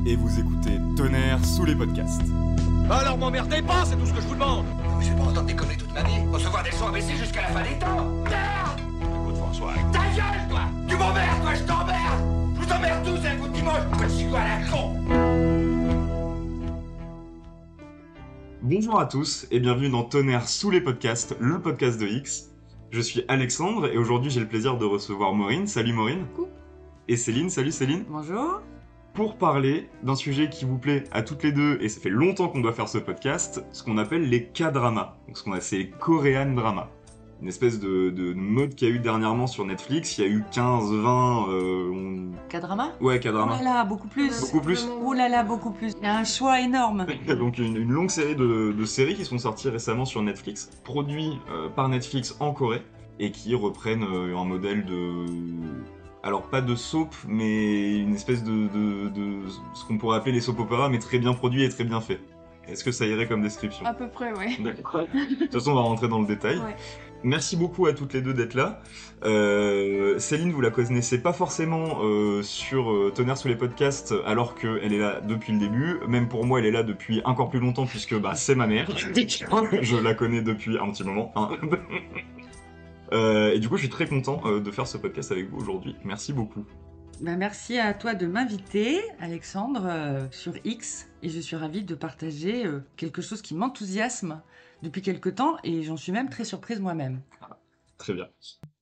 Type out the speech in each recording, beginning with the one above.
et vous écoutez Tonnerre sous les podcasts. Alors m'emmerdez pas, c'est tout ce que je vous demande. Mais je vais pas entendre déconner toute ma vie. Recevoir des leçons ABC jusqu'à la fin des temps. Merde! Écoute François. Ta gueule, toi! Tu m'emmerdes, toi, je t'emmerde! Je vous emmerde tous un coup de dimanche, petit quoi à la con! Bonjour à tous et bienvenue dans Tonnerre sous les podcasts, le podcast de X. Je suis Alexandre et aujourd'hui j'ai le plaisir de recevoir Maureen. Salut Maureen. Coucou. Et Céline. Salut Céline. Bonjour. Pour parler d'un sujet qui vous plaît à toutes les deux, et ça fait longtemps qu'on doit faire ce podcast, ce qu'on appelle les K-dramas. Donc c'est les Korean dramas. Une espèce de mode qu'il y a eu dernièrement sur Netflix. Il y a eu 15, 20... K-drama ? Ouais, Oh K-dramas. là là, beaucoup plus. Beaucoup plus. Oh là là, beaucoup plus. Il y a un choix énorme. Donc une longue série de séries qui sont sorties récemment sur Netflix, produits par Netflix en Corée, et qui reprennent un modèle de... Alors pas de soap, mais une espèce de ce qu'on pourrait appeler les soap operas, mais très bien produit et très bien fait. Est-ce que ça irait comme description ? À peu près, ouais. D'accord. De toute façon, on va rentrer dans le détail. Ouais. Merci beaucoup à toutes les deux d'être là. Céline, vous la connaissez pas forcément sur Tonnerre sous les podcasts, alors qu'elle est là depuis le début. Même pour moi, elle est là depuis encore plus longtemps, puisque c'est ma mère. Je la connais depuis un petit moment. Hein. Et du coup, je suis très content de faire ce podcast avec vous aujourd'hui. Merci beaucoup. Ben, merci à toi de m'inviter, Alexandre, sur X. Et je suis ravie de partager quelque chose qui m'enthousiasme depuis quelque temps. Et j'en suis même très surprise moi-même. Très bien.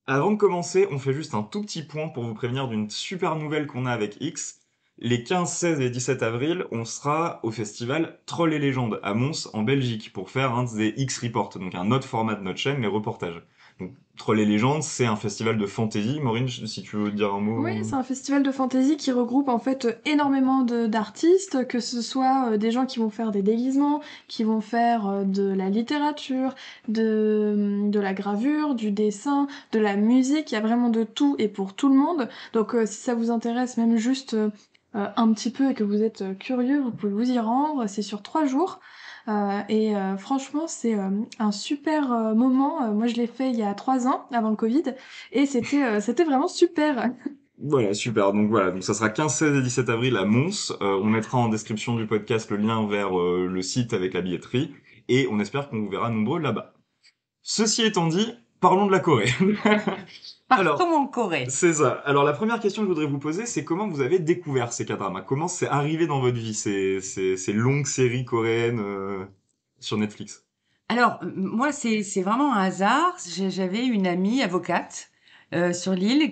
Avant de commencer, on fait juste un tout petit point pour vous prévenir d'une super nouvelle qu'on a avec X. Les 15, 16 et 17 avril, on sera au festival Trolls et Légendes à Mons, en Belgique, pour faire un des X-Reports, donc un autre format de notre chaîne, mais reportage. Donc, Trolls et Légendes, c'est un festival de fantasy. Maureen, si tu veux dire un mot... Oui, c'est un festival de fantasy qui regroupe en fait énormément d'artistes, que ce soit des gens qui vont faire des déguisements, qui vont faire de la littérature, de la gravure, du dessin, de la musique, il y a vraiment de tout et pour tout le monde. Donc si ça vous intéresse même juste un petit peu et que vous êtes curieux, vous pouvez vous y rendre, c'est sur 3 jours. Franchement, c'est un super moment. Moi, je l'ai fait il y a 3 ans, avant le Covid, et c'était vraiment super. Voilà, super. Donc voilà, donc ça sera 15, 16 et 17 avril à Mons. On mettra en description du podcast le lien vers le site avec la billetterie, et on espère qu'on vous verra nombreux là-bas. Ceci étant dit, parlons de la Corée. Partons en Corée. C'est ça. Alors la première question que je voudrais vous poser, c'est comment vous avez découvert ces K-dramas ? Comment c'est arrivé dans votre vie, ces longues séries coréennes sur Netflix ? Alors, moi, c'est vraiment un hasard. J'avais une amie avocate sur l'île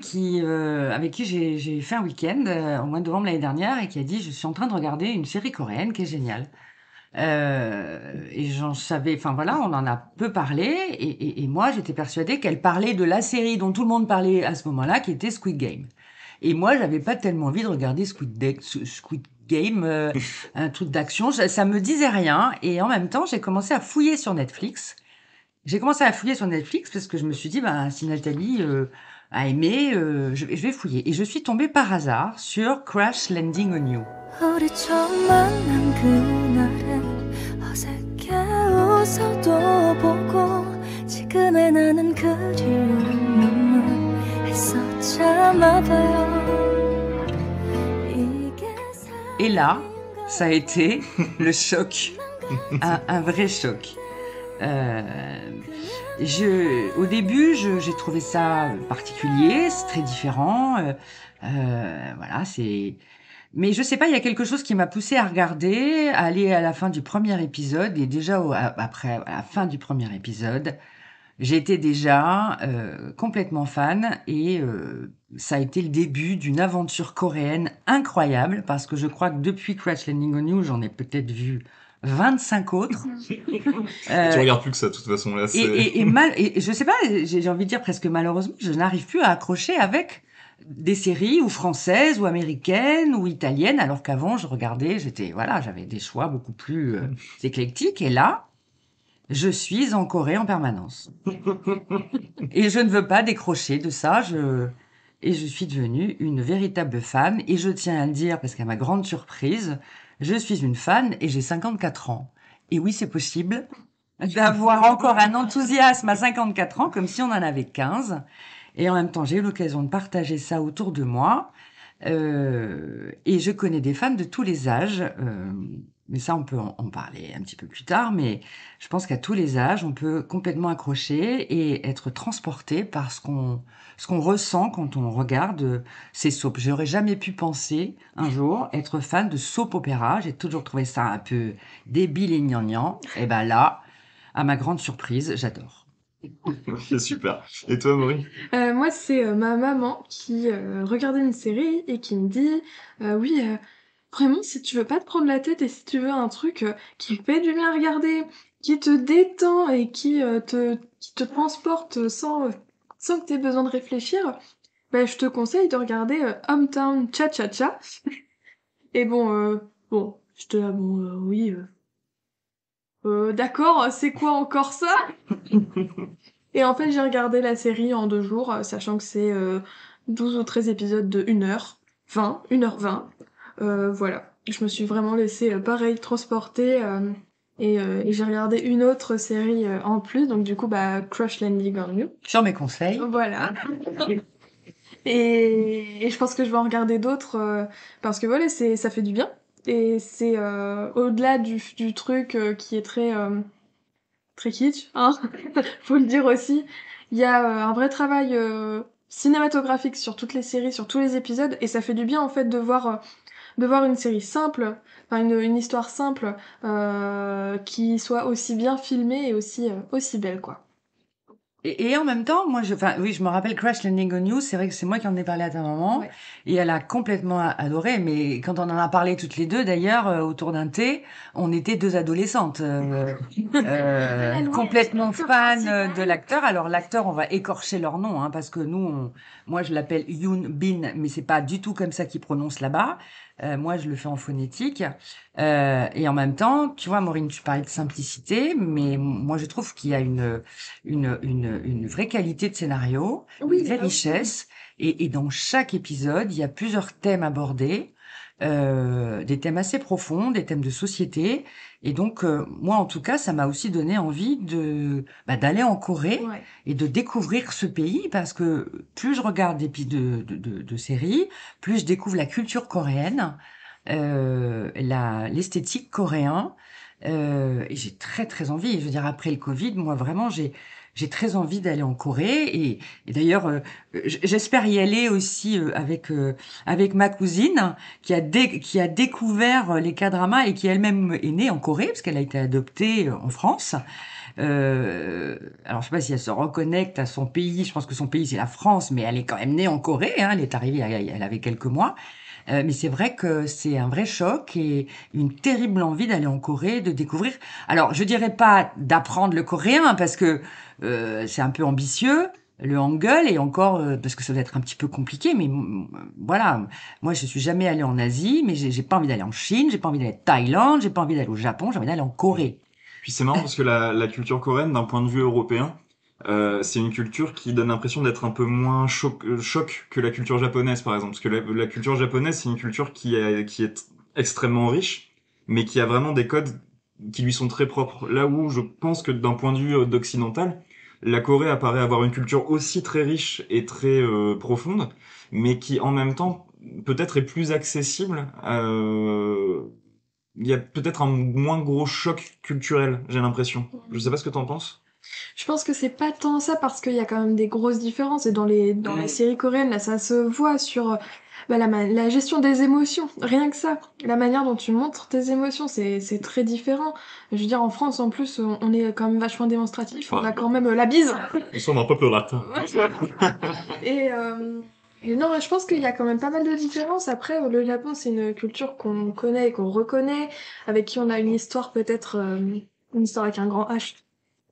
avec qui j'ai fait un week-end au mois de novembre l'année dernière et qui a dit « Je suis en train de regarder une série coréenne qui est géniale ». Et j'en savais, enfin voilà, on en a peu parlé et moi j'étais persuadée qu'elle parlait de la série dont tout le monde parlait à ce moment-là, qui était Squid Game. Et moi j'avais pas tellement envie de regarder Squid Game, un truc d'action, ça me disait rien. Et en même temps j'ai commencé à fouiller sur Netflix. Parce que je me suis dit, si Nathalie a aimé, je vais fouiller. Et je suis tombée par hasard sur Crash Landing on You. 우리 처음 만난 그날은 어색해 웃어도 보고 지금의 나는 그리움은 애써 참아봐요 Et là, ça a été le choc, un vrai choc. Au début, j'ai trouvé ça particulier, c'est très différent. Voilà, mais je sais pas, il y a quelque chose qui m'a poussée à regarder, à aller à la fin du premier épisode, et déjà après, à la fin du premier épisode, j'étais déjà complètement fan, et ça a été le début d'une aventure coréenne incroyable, parce que je crois que depuis Crash Landing on You, j'en ai peut-être vu 25 autres. Tu regardes plus que ça, de toute façon. Là, et je sais pas, j'ai envie de dire presque malheureusement, je n'arrive plus à accrocher avec des séries ou françaises ou américaines ou italiennes, alors qu'avant je regardais, j'avais des choix beaucoup plus éclectiques, et là je suis en Corée en permanence et je ne veux pas décrocher de ça. Et je suis devenue une véritable fan, et je tiens à le dire parce qu'à ma grande surprise, je suis une fan et j'ai 54 ans. Et oui, c'est possible d'avoir encore un enthousiasme à 54 ans comme si on en avait 15. Et en même temps, j'ai eu l'occasion de partager ça autour de moi. Et je connais des fans de tous les âges, mais ça, on peut en parler un petit peu plus tard, mais je pense qu'à tous les âges, on peut complètement accrocher et être transporté par ce qu'on ressent quand on regarde ces soaps. J'aurais jamais pu penser un jour être fan de soap opéra. J'ai toujours trouvé ça un peu débile et gnangnan. Et ben là, à ma grande surprise, j'adore. C'est super. Et toi, Maureen? Moi, c'est ma maman qui regardait une série et qui me dit oui, vraiment, si tu veux pas te prendre la tête et si tu veux un truc qui fait du bien à regarder, qui te détend et qui te transporte sans que tu aies besoin de réfléchir, bah, je te conseille de regarder Hometown Cha-Cha-Cha. Et bon, je te dis, bon, oui, d'accord, c'est quoi encore ça? Et en fait, j'ai regardé la série en 2 jours, sachant que c'est 12 ou 13 épisodes de 1h20, 1h20. Voilà. Je me suis vraiment laissée, pareil, transporter, et j'ai regardé une autre série en plus, donc du coup, bah, Crash Landing on You. Sur mes conseils. Voilà. Et je pense que je vais en regarder d'autres, parce que voilà, ça fait du bien. Et c'est au-delà du truc qui est très kitsch, hein, faut le dire aussi. Il y a un vrai travail cinématographique sur toutes les séries, sur tous les épisodes, et ça fait du bien en fait de voir une série simple, enfin une histoire simple qui soit aussi bien filmée et aussi belle quoi. Et en même temps, enfin, oui, je me rappelle Crash Landing on You, c'est vrai que c'est moi qui en ai parlé à ta maman, Ouais. et elle a complètement adoré, mais quand on en a parlé toutes les deux, d'ailleurs, autour d'un thé, on était deux adolescentes, complètement fans de l'acteur. Alors, l'acteur, on va écorcher leur nom, hein, parce que moi, je l'appelle Yoon Bin, mais c'est pas du tout comme ça qu'il prononce là-bas. Moi, je le fais en phonétique. Et en même temps, tu vois, Maureen, tu parlais de simplicité, mais moi, je trouve qu'il y a une vraie qualité de scénario, Oui, une vraie ah oui. richesse. Et dans chaque épisode, il y a plusieurs thèmes abordés, des thèmes assez profonds, des thèmes de société. Et donc, moi, en tout cas, ça m'a aussi donné envie d'aller en Corée Ouais. et de découvrir ce pays, parce que plus je regarde de séries, plus je découvre la culture coréenne, l'esthétique coréen. Et j'ai très très envie. Je veux dire, après le Covid, moi vraiment, j'ai très envie d'aller en Corée. Et d'ailleurs, j'espère y aller aussi avec ma cousine qui a découvert les K-dramas et qui elle-même est née en Corée parce qu'elle a été adoptée en France. Alors je sais pas si elle se reconnecte à son pays. Je pense que son pays c'est la France, mais elle est quand même née en Corée. Hein. Elle est arrivée, elle avait quelques mois. Mais c'est vrai que c'est un vrai choc et une terrible envie d'aller en Corée, de découvrir. Alors, je dirais pas d'apprendre le coréen parce que c'est un peu ambitieux, le hangul, et encore parce que ça doit être un petit peu compliqué. Mais voilà, moi je suis jamais allée en Asie, mais j'ai pas envie d'aller en Chine, j'ai pas envie d'aller en Thaïlande, j'ai pas envie d'aller au Japon, j'ai envie d'aller en Corée. Puis c'est marrant parce que la culture coréenne, d'un point de vue européen, c'est une culture qui donne l'impression d'être un peu moins choc que la culture japonaise, par exemple. Parce que la culture japonaise, c'est une culture qui est extrêmement riche, mais qui a vraiment des codes qui lui sont très propres. Là où je pense que d'un point de vue d'occidental, la Corée apparaît avoir une culture aussi très riche et très profonde, mais qui en même temps peut-être est plus accessible. Il y a peut-être un moins gros choc culturel, j'ai l'impression. Je sais pas ce que t'en penses. Je pense que c'est pas tant ça parce qu'il y a quand même des grosses différences et dans les séries coréennes là ça se voit sur bah, la gestion des émotions, rien que ça, la manière dont tu montres tes émotions c'est très différent. Je veux dire en France en plus on est quand même vachement démonstratif, on a quand même la bise. Nous sommes un peuple latin. Et non, je pense qu'il y a quand même pas mal de différences. Après, le Japon, c'est une culture qu'on connaît et qu'on reconnaît, avec qui on a une histoire peut-être, une histoire avec un grand H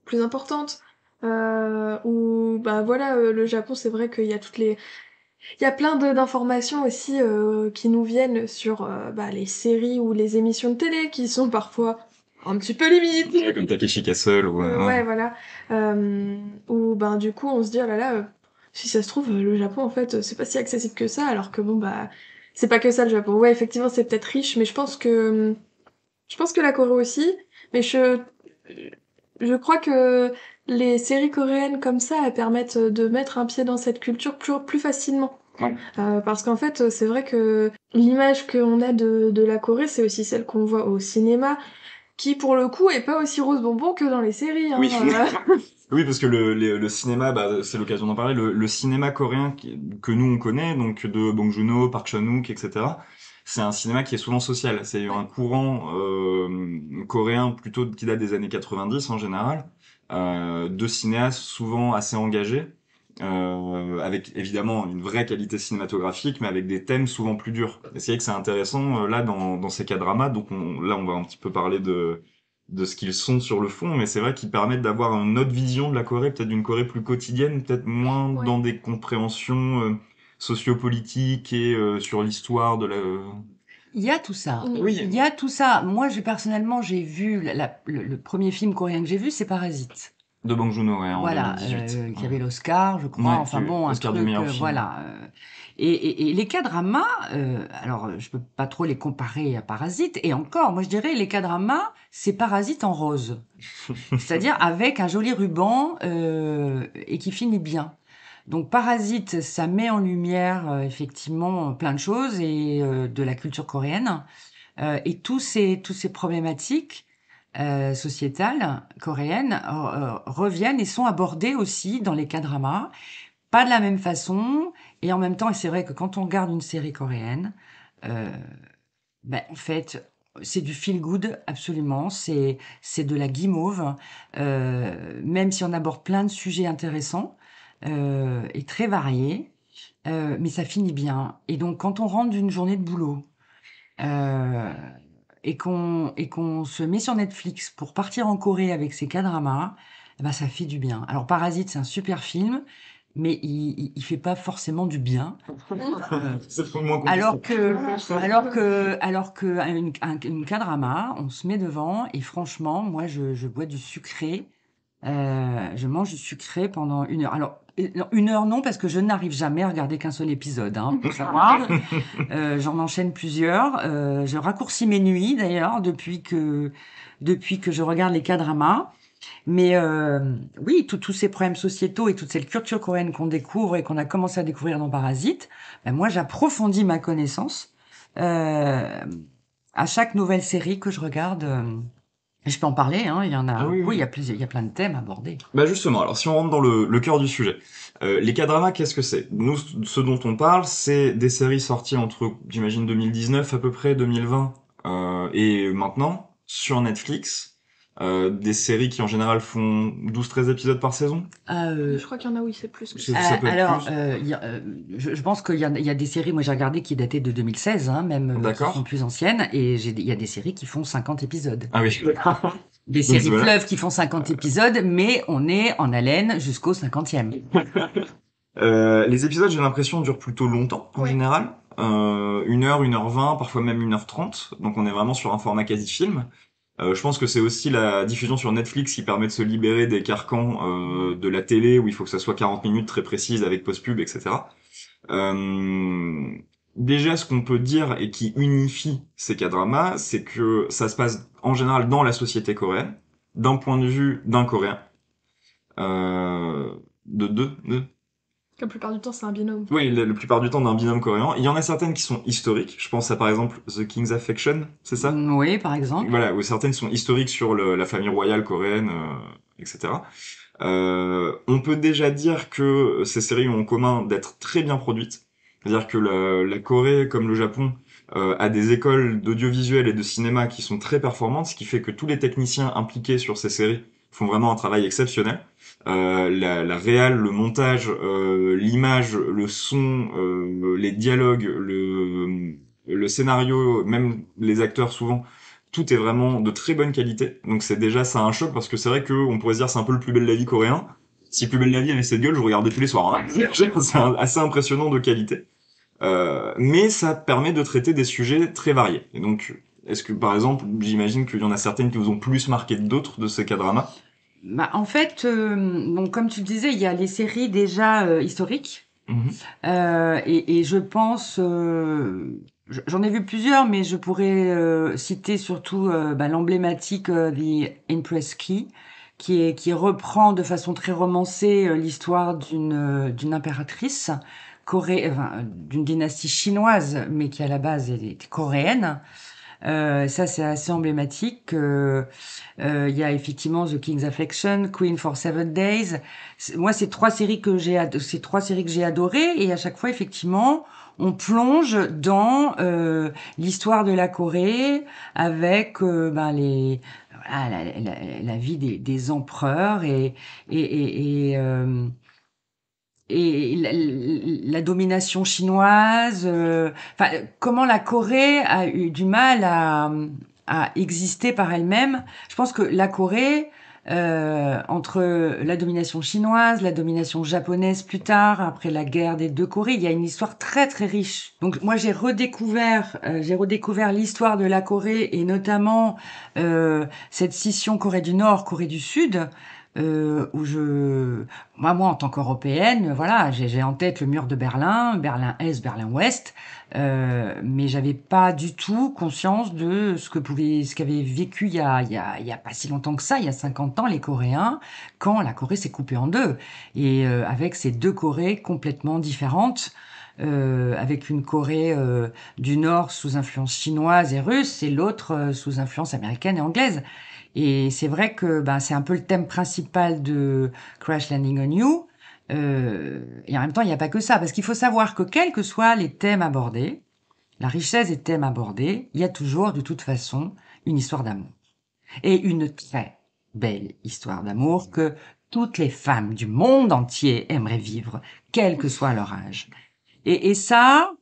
plus importante. Ou bah voilà, le Japon, c'est vrai qu'il y a il y a plein d'informations aussi qui nous viennent sur bah, les séries ou les émissions de télé qui sont parfois un petit peu limites. Comme Takeshi Castle ou... Ouais, voilà. Où ben du coup, on se dit oh là là. Si ça se trouve, le Japon, en fait, c'est pas si accessible que ça, alors que bon, bah, c'est pas que ça, le Japon. Ouais, effectivement, c'est peut-être riche, mais je pense que la Corée aussi, mais je crois que les séries coréennes comme ça, elles permettent de mettre un pied dans cette culture plus facilement. Parce qu'en fait, c'est vrai que l'image qu'on a de la Corée, c'est aussi celle qu'on voit au cinéma, qui pour le coup est pas aussi rose bonbon que dans les séries. Hein. Oui. Oui, parce que le cinéma, c'est l'occasion d'en parler, le cinéma coréen que nous on connaît, donc de Bong Joon-ho, Park Chan-wook, etc., c'est un cinéma qui est souvent social. C'est un courant coréen plutôt qui date des années 90 en général, de cinéastes souvent assez engagés, avec évidemment une vraie qualité cinématographique, mais avec des thèmes souvent plus durs. Et c'est vrai que c'est intéressant là dans ces K-dramas. Donc là, on va un petit peu parler de ce qu'ils sont sur le fond, mais c'est vrai qu'ils permettent d'avoir une autre vision de la Corée, peut-être d'une Corée plus quotidienne, peut-être moins Ouais. dans des compréhensions sociopolitiques et sur l'histoire de la... Il y a tout ça. Oui. Il y a tout ça. Moi, personnellement, j'ai vu le premier film coréen que j'ai vu, c'est Parasite. De Bong Joon-ho, ouais, en Voilà, 2018. qui avait l'Oscar, je crois. Ouais, Enfin qui a eu bon, un Oscar du truc, meilleur film. voilà. Et les K-dramas, alors je peux pas trop les comparer à Parasite. Et encore, moi je dirais les K-dramas, c'est Parasite en rose, c'est-à-dire avec un joli ruban et qui finit bien. Donc Parasite, ça met en lumière effectivement plein de choses et de la culture coréenne et tous ces problématiques sociétales coréennes reviennent et sont abordées aussi dans les K-dramas, pas de la même façon et en même temps. Et c'est vrai que quand on regarde une série coréenne, euh, en fait, c'est du feel good absolument. C'est de la guimauve, même si on aborde plein de sujets intéressants et très variés. Mais ça finit bien. Et donc, quand on rentre d'une journée de boulot euh, et qu'on se met sur Netflix pour partir en Corée avec ces K-dramas, ça fait du bien. Alors, Parasite, c'est un super film, mais il fait pas forcément du bien. C'est le moins compliqué. Alors que une K-drama, on se met devant et franchement, moi, je bois du sucré. Je mange du sucré pendant 1 heure. Alors, 1 heure non, parce que je n'arrive jamais à regarder qu'un seul épisode, hein, pour savoir. J'en enchaîne plusieurs. Je raccourcis mes nuits, d'ailleurs, depuis que je regarde les K-dramas. Mais oui, tous ces problèmes sociétaux et toute cette culture coréenne qu'on découvre et qu'on a commencé à découvrir dans Parasite, moi, j'approfondis ma connaissance à chaque nouvelle série que je regarde. Et je peux en parler, hein, il y en a Ah oui, oui. il y a plein de thèmes abordés. Bah justement, alors si on rentre dans le cœur du sujet, les K-dramas, qu'est-ce que c'est? Nous, ce dont on parle, c'est des séries sorties entre, j'imagine, 2019 à peu près, 2020, et maintenant, sur Netflix, des séries qui en général font 12-13 épisodes par saison. Je crois qu'il y en a où il sait plus que ça. Ça peut être Alors, plus. je pense qu'il y a des séries, moi j'ai regardé qui dataient de 2016, hein, même qui D'accord. sont plus anciennes, et il y a des séries qui font 50 épisodes. Ah oui. Des séries voilà. fleuves qui font 50 épisodes, mais on est en haleine jusqu'au 50e. Les épisodes, j'ai l'impression, durent plutôt longtemps, en Ouais. général. 1 heure, 1h20, parfois même 1h30. Donc on est vraiment sur un format quasi-film. Je pense que c'est aussi la diffusion sur Netflix qui permet de se libérer des carcans de la télé où il faut que ça soit 40 minutes très précises avec post-pub, etc. Déjà, ce qu'on peut dire et qui unifie ces K-dramas, c'est que ça se passe en général dans la société coréenne, d'un point de vue d'un Coréen. De La plupart du temps, c'est un binôme. Oui, la plupart du temps d'un binôme coréen. Il y en a certaines qui sont historiques. Je pense à par exemple The King's Affection, c'est ça? Oui, par exemple. Voilà, où certaines sont historiques sur la famille royale coréenne, etc. On peut déjà dire que ces séries ont en commun d'être très bien produites. C'est-à-dire que la Corée, comme le Japon, a des écoles d'audiovisuel et de cinéma qui sont très performantes, ce qui fait que tous les techniciens impliqués sur ces séries font vraiment un travail exceptionnel. La réal, le montage, l'image, le son, les dialogues, le scénario, même les acteurs souvent, tout est vraiment de très bonne qualité. Donc c'est déjà ça un choc parce que c'est vrai que on pourrait se dire c'est un peu le Plus belle la vie coréen. Si Plus belle la vie avait cette gueule, je regardais tous les soirs. Hein. C'est assez impressionnant de qualité. Mais ça permet de traiter des sujets très variés. Et donc, est-ce que par exemple, j'imagine qu'il y en a certaines qui vous ont plus marqué que d'autres de ces K-dramas? En fait, donc comme tu le disais, il y a les séries déjà historiques. Et je pense, j'en ai vu plusieurs, mais je pourrais citer surtout l'emblématique The Empress Key, qui reprend de façon très romancée l'histoire d'une impératrice d'une dynastie chinoise, mais qui à la base est coréenne. Ça, c'est assez emblématique. Il y a effectivement The King's Affection, Queen for 7 Days. Moi, c'est trois séries que j'ai adorées, et à chaque fois, effectivement, on plonge dans l'histoire de la Corée avec la vie des empereurs et la domination chinoise, comment la Corée a eu du mal à exister par elle-même. Je pense que la Corée, entre la domination chinoise, la domination japonaise plus tard, après la guerre des deux Corées, il y a une histoire très très riche. Donc moi j'ai redécouvert l'histoire de la Corée, et notamment cette scission Corée du Nord, Corée du Sud. Moi en tant qu'Européenne, voilà, j'ai en tête le mur de Berlin, Berlin-Est, Berlin-Ouest, mais j'avais pas du tout conscience de ce qu'avaient vécu il y a pas si longtemps que ça, il y a 50 ans, les Coréens, quand la Corée s'est coupée en deux, et avec ces deux Corées complètement différentes. Avec une Corée du Nord sous influence chinoise et russe, et l'autre sous influence américaine et anglaise. Et c'est vrai que c'est un peu le thème principal de Crash Landing on You. Et en même temps, il n'y a pas que ça, parce qu'il faut savoir que quels que soient les thèmes abordés, la richesse des thèmes abordés, il y a toujours, de toute façon, une histoire d'amour. Et une très belle histoire d'amour que toutes les femmes du monde entier aimeraient vivre, quel que soit leur âge. Et ça,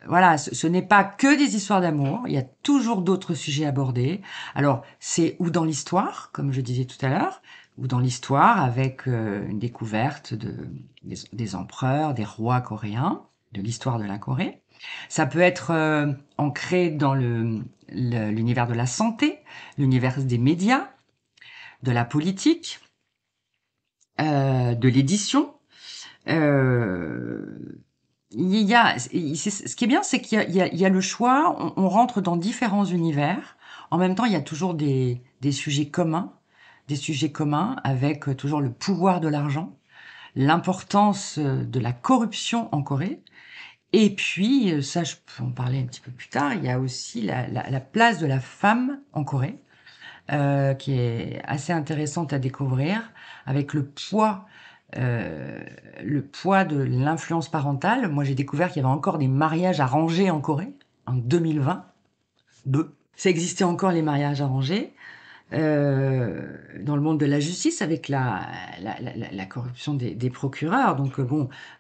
voilà, ce n'est pas que des histoires d'amour, il y a toujours d'autres sujets abordés. Alors, c'est ou dans l'histoire, comme je disais tout à l'heure, ou dans l'histoire avec une découverte des empereurs, des rois coréens, de l'histoire de la Corée. Ça peut être ancré dans l'univers de la santé, l'univers des médias, de la politique, de l'édition. Ce qui est bien, c'est qu'il y a le choix, on rentre dans différents univers. En même temps, il y a toujours des sujets communs, avec toujours le pouvoir de l'argent, l'importance de la corruption en Corée. Et puis, ça, je peux en parler un petit peu plus tard, il y a aussi la place de la femme en Corée, qui est assez intéressante à découvrir, avec le poids de l'influence parentale. Moi, j'ai découvert qu'il y avait encore des mariages arrangés en Corée, en 2022. Ça existait encore, les mariages arrangés, dans le monde de la justice, avec la corruption des procureurs. Donc,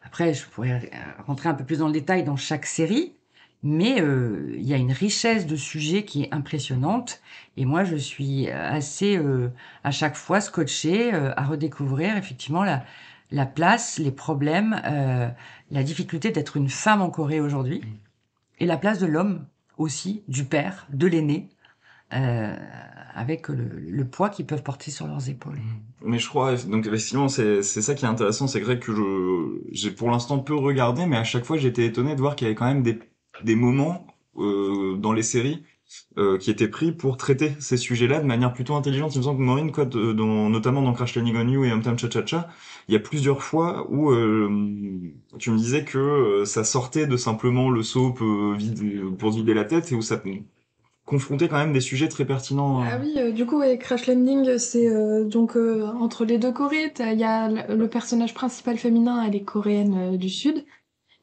après, je pourrais rentrer un peu plus dans le détail dans chaque série, mais il y a une richesse de sujets qui est impressionnante. Et moi, je suis assez, à chaque fois, scotchée à redécouvrir effectivement la place, les problèmes, la difficulté d'être une femme en Corée aujourd'hui, et la place de l'homme aussi, du père, de l'aîné, avec le poids qu'ils peuvent porter sur leurs épaules. Mais je crois, donc effectivement, c'est ça qui est intéressant, c'est vrai que j'ai pour l'instant peu regardé, mais à chaque fois j'étais étonné de voir qu'il y avait quand même des moments dans les séries qui étaient pris pour traiter ces sujets-là de manière plutôt intelligente. Il me semble que Maureen, notamment dans Crash Landing on You et Hometown Cha-Cha-Cha, il y a plusieurs fois où tu me disais que ça sortait de simplement le soap pour se vider la tête, et où ça confrontait quand même des sujets très pertinents. Ah oui, du coup, ouais, Crash Landing, c'est donc entre les deux Corées, il y a le personnage principal féminin, elle est coréenne du Sud,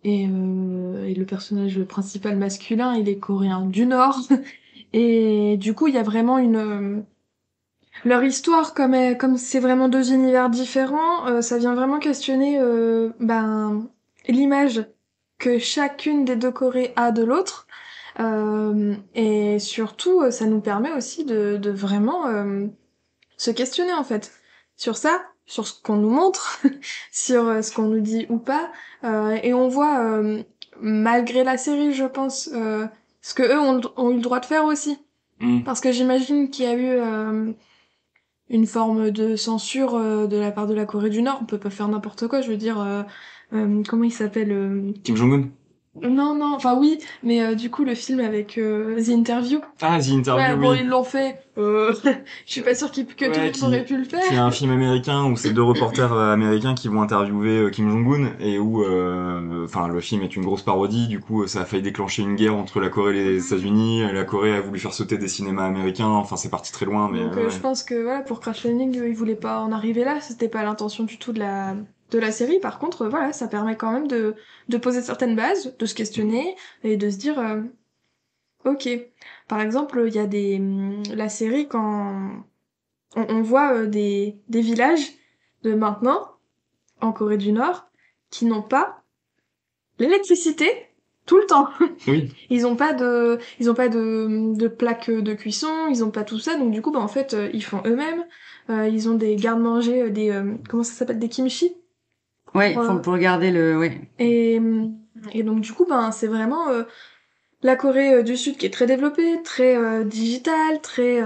et le personnage principal masculin, il est coréen du Nord. Et du coup, il y a vraiment leur histoire, comme c'est vraiment deux univers différents, ça vient vraiment questionner l'image que chacune des deux Corées a de l'autre. Et surtout, ça nous permet aussi de vraiment se questionner, en fait, sur ça, sur ce qu'on nous montre, sur ce qu'on nous dit ou pas. Et on voit, malgré la série, je pense, ce que eux ont eu le droit de faire aussi. Parce que j'imagine qu'il y a eu une forme de censure de la part de la Corée du Nord. On peut pas faire n'importe quoi, je veux dire... comment il s'appelle Kim Jong-un. Non, enfin oui, mais du coup, le film avec The Interview. Ah, The Interview, Ouais, bon, oui. ils l'ont fait. Je suis pas sûre que tout le Ouais, monde aurait pu le faire. qui est un film américain où c'est deux reporters américains qui vont interviewer Kim Jong-un et où, enfin, le film est une grosse parodie. Du coup, ça a failli déclencher une guerre entre la Corée et les États-Unis. La Corée a voulu faire sauter des cinémas américains. Enfin, c'est parti très loin, mais Donc ouais. je pense que voilà, pour Crash Landing, ils voulaient pas en arriver là, c'était pas l'intention du tout de la série. Par contre, voilà, ça permet quand même de poser certaines bases, de se questionner et de se dire ok. Par exemple, il y a la série quand on voit des villages de maintenant en Corée du Nord qui n'ont pas l'électricité tout le temps. Oui. Ils ont pas de plaque de cuisson, ils ont pas tout ça, donc du coup, bah, en fait, ils font eux-mêmes. Ils ont des garde-manger, comment ça s'appelle, des kimchi. Ouais, Ouais. pour garder ouais. Et donc du coup, ben, c'est vraiment la Corée du Sud qui est très développée, très digitale, très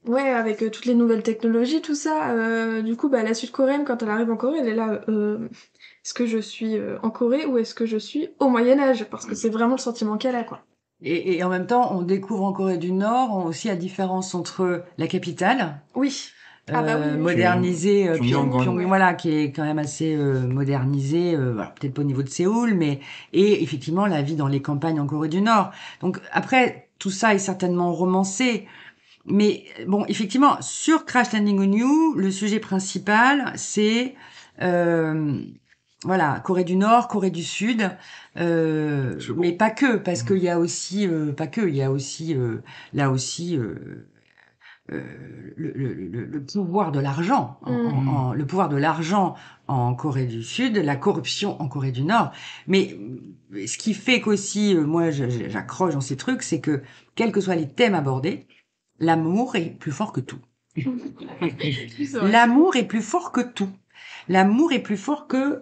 ouais, avec toutes les nouvelles technologies, tout ça. Du coup, bah, la Sud-Coréenne, quand elle arrive en Corée, elle est là. Est-ce que je suis en Corée ou est-ce que je suis au Moyen Âge? Parce que c'est vraiment le sentiment qu'elle a, quoi. Et en même temps, on découvre en Corée du Nord aussi la différence entre la capitale, Oui. Ah bah oui, oui. modernisée, Pyongyang, ouais. voilà, qui est quand même assez modernisée, voilà, peut-être pas au niveau de Séoul, mais et effectivement la vie dans les campagnes en Corée du Nord. Donc après, tout ça est certainement romancé, mais bon, effectivement, sur Crash Landing on You, le sujet principal, c'est voilà, Corée du Nord, Corée du Sud, mais pas que, parce qu'il y a aussi, pas que, il y a aussi, là aussi, euh, le pouvoir de l'argent, le pouvoir de l'argent en Corée du Sud, la corruption en Corée du Nord. Mais ce qui fait qu'aussi, moi, j'accroche dans ces trucs, c'est que, quels que soient les thèmes abordés, l'amour est plus fort que tout. C'est vrai. L'amour est plus fort que tout. L'amour est plus fort que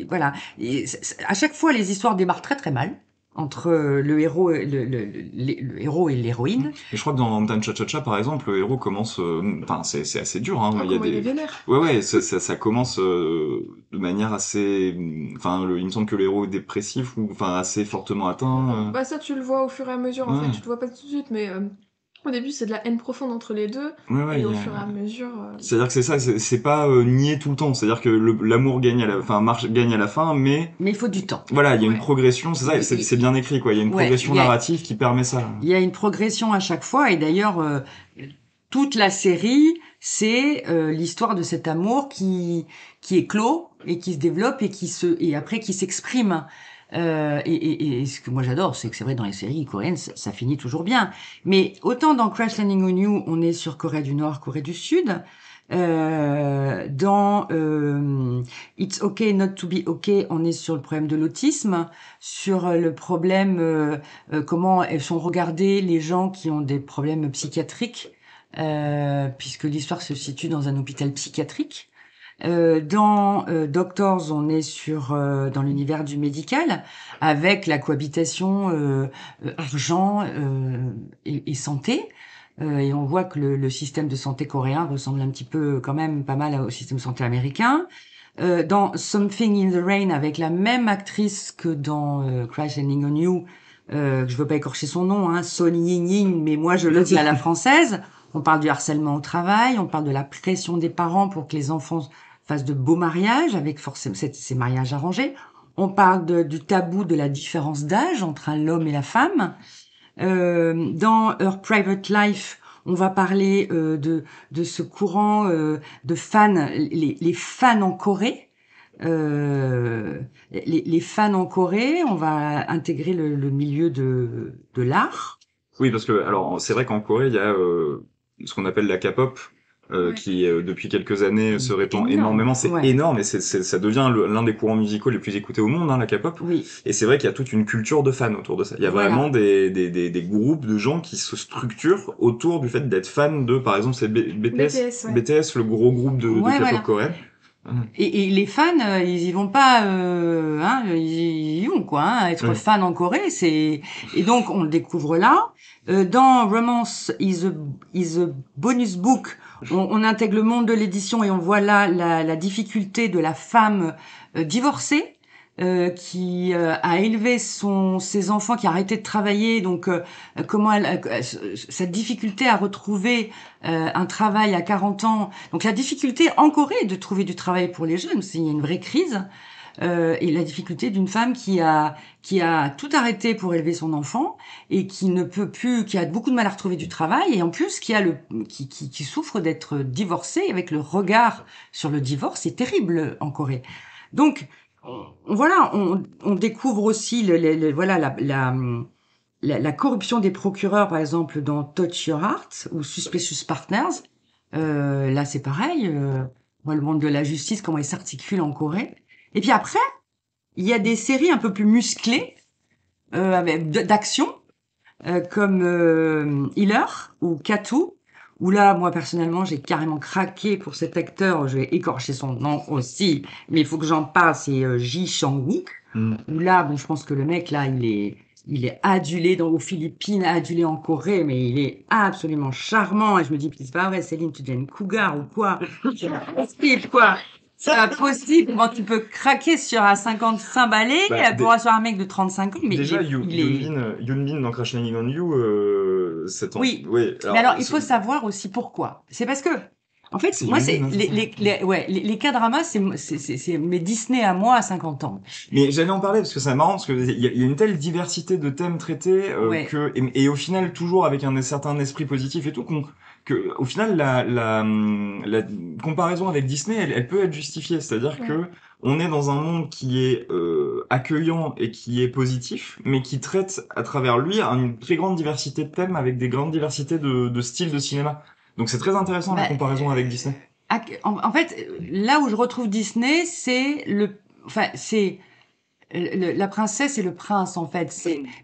voilà. Et à chaque fois, les histoires démarrent très très mal entre le héros, le héros et l'héroïne. Et je crois que dans Ramtan Cha-Cha-Cha, par exemple, le héros commence, enfin, c'est assez dur, hein. Oh, Il y a comment il est des, vénère. ouais, ça commence de manière assez, enfin, il me semble que le héros est dépressif ou, enfin, assez fortement atteint. Bah ça, tu le vois au fur et à mesure, en Ouais. fait. Tu le vois pas tout de suite, mais au début, c'est de la haine profonde entre les deux. Ouais, Et au il y a- fur et à mesure... C'est-à-dire que c'est ça, c'est pas nier tout le temps. C'est-à-dire que l'amour gagne à la, enfin, gagne à la fin, mais Mais il faut du temps. voilà, il y a une Ouais. progression. C'est ça, c'est bien écrit, quoi. Il y a une Ouais, progression il y a- narrative qui permet ça. Il y a une progression à chaque fois, et d'ailleurs, toute la série, c'est l'histoire de cet amour qui est clos et qui se développe et après qui s'exprime. Et ce que moi j'adore, c'est que c'est vrai dans les séries coréennes, ça finit toujours bien. Mais autant dans Crash Landing on You, on est sur Corée du Nord, Corée du Sud. Dans It's Okay Not to Be Okay, on est sur le problème de l'autisme, sur le problème comment sont regardés les gens qui ont des problèmes psychiatriques, puisque l'histoire se situe dans un hôpital psychiatrique. Dans Doctors, on est sur dans l'univers du médical, avec la cohabitation argent et santé. Et on voit que le système de santé coréen ressemble un petit peu, quand même, pas mal au système de santé américain. Dans Something in the Rain, avec la même actrice que dans Crash Landing on You, je veux pas écorcher son nom, hein, Son Ying-Ying, mais moi je le dis à la française. On parle du harcèlement au travail, on parle de la pression des parents pour que les enfants fassent de beaux mariages, avec forcément ces mariages arrangés. On parle du tabou de la différence d'âge entre l'homme et la femme. Dans Her Private Life, on va parler de ce courant de fans, les fans en Corée. Les fans en Corée, on va intégrer le milieu de l'art. Oui, parce que alors c'est vrai qu'en Corée il y a ce qu'on appelle la K-pop. Ouais. Qui depuis quelques années se répand Énorme. énormément, c'est Ouais. énorme et ça devient l'un des courants musicaux les plus écoutés au monde, hein, la K-pop. Oui. Et c'est vrai qu'il y a toute une culture de fans autour de ça. Il y a Voilà. vraiment des groupes de gens qui se structurent autour du fait d'être fans de, par exemple, c'est BTS, ouais. BTS, le gros groupe de Ouais, K-pop voilà. coréen. Et les fans, ils y vont pas, hein, ils y vont quoi. Hein, être Ouais. fan en Corée, et donc on le découvre là. Dans Romance is a bonus book, on intègre le monde de l'édition et on voit là la difficulté de la femme divorcée qui a élevé ses enfants, qui a arrêté de travailler, donc comment sa difficulté à retrouver un travail à 40 ans, donc la difficulté en Corée de trouver du travail pour les jeunes, il y a une vraie crise, et la difficulté d'une femme qui a tout arrêté pour élever son enfant et qui ne peut plus, qui a beaucoup de mal à retrouver du travail et en plus qui souffre d'être divorcée, avec le regard sur le divorce, c'est terrible en Corée. Donc voilà, on découvre aussi voilà la corruption des procureurs, par exemple dans Touch Your Heart ou Suspicious Partners. Là, c'est pareil. Le monde de la justice, comment il s'articule en Corée. Et puis après, il y a des séries un peu plus musclées d'action, comme Healer ou Katou, où là, moi, personnellement, j'ai carrément craqué pour cet acteur. Je vais écorcher son nom aussi, mais il faut que j'en parle. C'est Ji Chang-wook. Où là, bon, je pense que le mec, là, il est adulé aux Philippines, adulé en Corée, mais il est absolument charmant. Et je me dis, c'est pas vrai, Céline, tu deviens une cougar ou quoi? C'est pas possible, quoi. C'est pas possible. Comment tu peux craquer sur un 55 balais pour sur un mec de 35 ans? Mais déjà, Yoon Bin dans Crash Landing on You, oui. Mais alors, il faut savoir aussi pourquoi. C'est parce que, en fait, moi, c'est les K-dramas, c'est mes Disney à moi à 50 ans. Mais j'allais en parler parce que c'est marrant parce que il y a une telle diversité de thèmes traités et au final toujours avec un certain esprit positif et tout que au final la comparaison avec Disney elle peut être justifiée, c'est-à-dire que on est dans un monde qui est accueillant et qui est positif, mais qui traite à travers lui une très grande diversité de thèmes avec des grandes diversités de styles de cinéma. Donc c'est très intéressant la comparaison avec Disney. En fait, là où je retrouve Disney, c'est la princesse et le prince, en fait.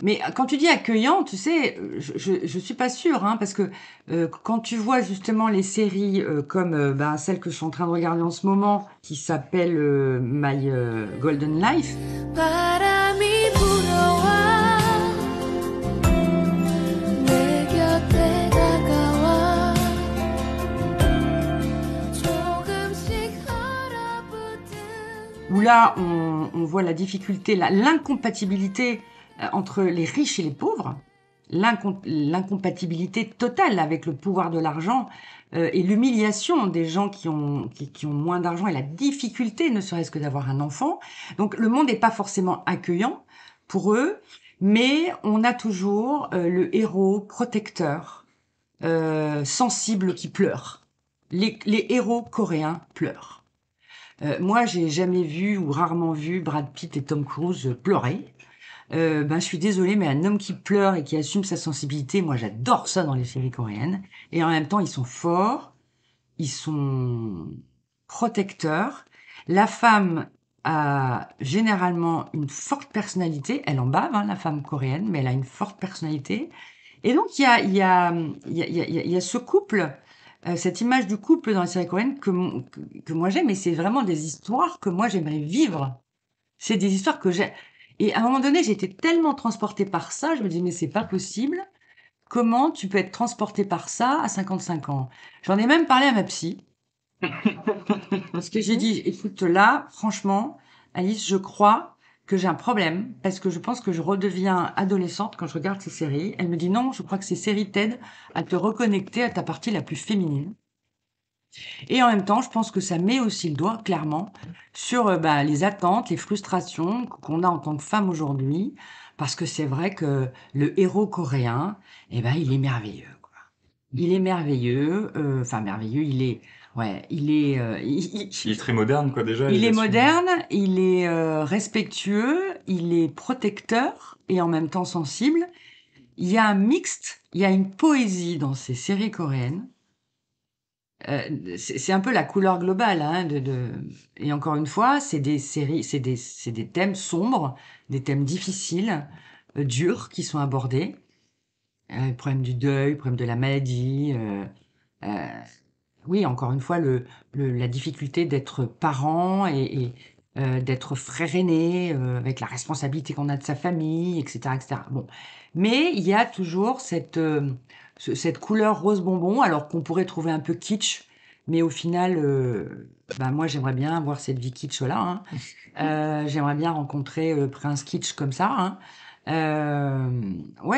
Mais quand tu dis accueillant, tu sais, je suis pas sûre, hein, parce que quand tu vois justement les séries comme celle que je suis en train de regarder en ce moment, qui s'appelle My Golden Life. Où là, on voit la difficulté, l'incompatibilité entre les riches et les pauvres, l'incompatibilité totale avec le pouvoir de l'argent et l'humiliation des gens qui ont moins d'argent et la difficulté, ne serait-ce que d'avoir un enfant. Donc le monde n'est pas forcément accueillant pour eux, mais on a toujours le héros protecteur, sensible qui pleure. Les héros coréens pleurent. Moi, j'ai jamais vu ou rarement vu Brad Pitt et Tom Cruise pleurer. Je suis désolée, mais un homme qui pleure et qui assume sa sensibilité, moi, j'adore ça dans les séries coréennes. Et en même temps, ils sont forts, ils sont protecteurs. La femme a généralement une forte personnalité. Elle en bave, hein, la femme coréenne, mais elle a une forte personnalité. Et donc, il y a ce couple. Cette image du couple dans la série coréenne que moi j'aime, et c'est vraiment des histoires que moi j'aimerais vivre. C'est des histoires que j'ai. Et à un moment donné, j'étais tellement transportée par ça, je me dis mais c'est pas possible. Comment tu peux être transportée par ça à 55 ans? J'en ai même parlé à ma psy. Parce que j'ai dit, écoute là, franchement, Alice, je crois que j'ai un problème parce que je pense que je redeviens adolescente quand je regarde ces séries. Elle me dit non, je crois que ces séries t'aident à te reconnecter à ta partie la plus féminine. Et en même temps, je pense que ça met aussi le doigt clairement sur les attentes, les frustrations qu'on a en tant que femme aujourd'hui, parce que c'est vrai que le héros coréen, il est merveilleux, quoi. Il est merveilleux, merveilleux, il est très moderne, quoi, déjà. Il est moderne, il est respectueux, il est protecteur et en même temps sensible. Il y a un mixte, il y a une poésie dans ces séries coréennes. C'est un peu la couleur globale, hein, et encore une fois, c'est des séries, c'est des thèmes sombres, des thèmes difficiles, durs qui sont abordés. Le problème du deuil, le problème de la maladie, oui, encore une fois, la difficulté d'être parent et d'être frère aîné, avec la responsabilité qu'on a de sa famille, etc., etc. Bon. Mais il y a toujours cette couleur rose bonbon, alors qu'on pourrait trouver un peu kitsch, Mais au final, moi, j'aimerais bien avoir cette vie kitsch-là. J'aimerais bien rencontrer le prince kitsch comme ça. Ouais,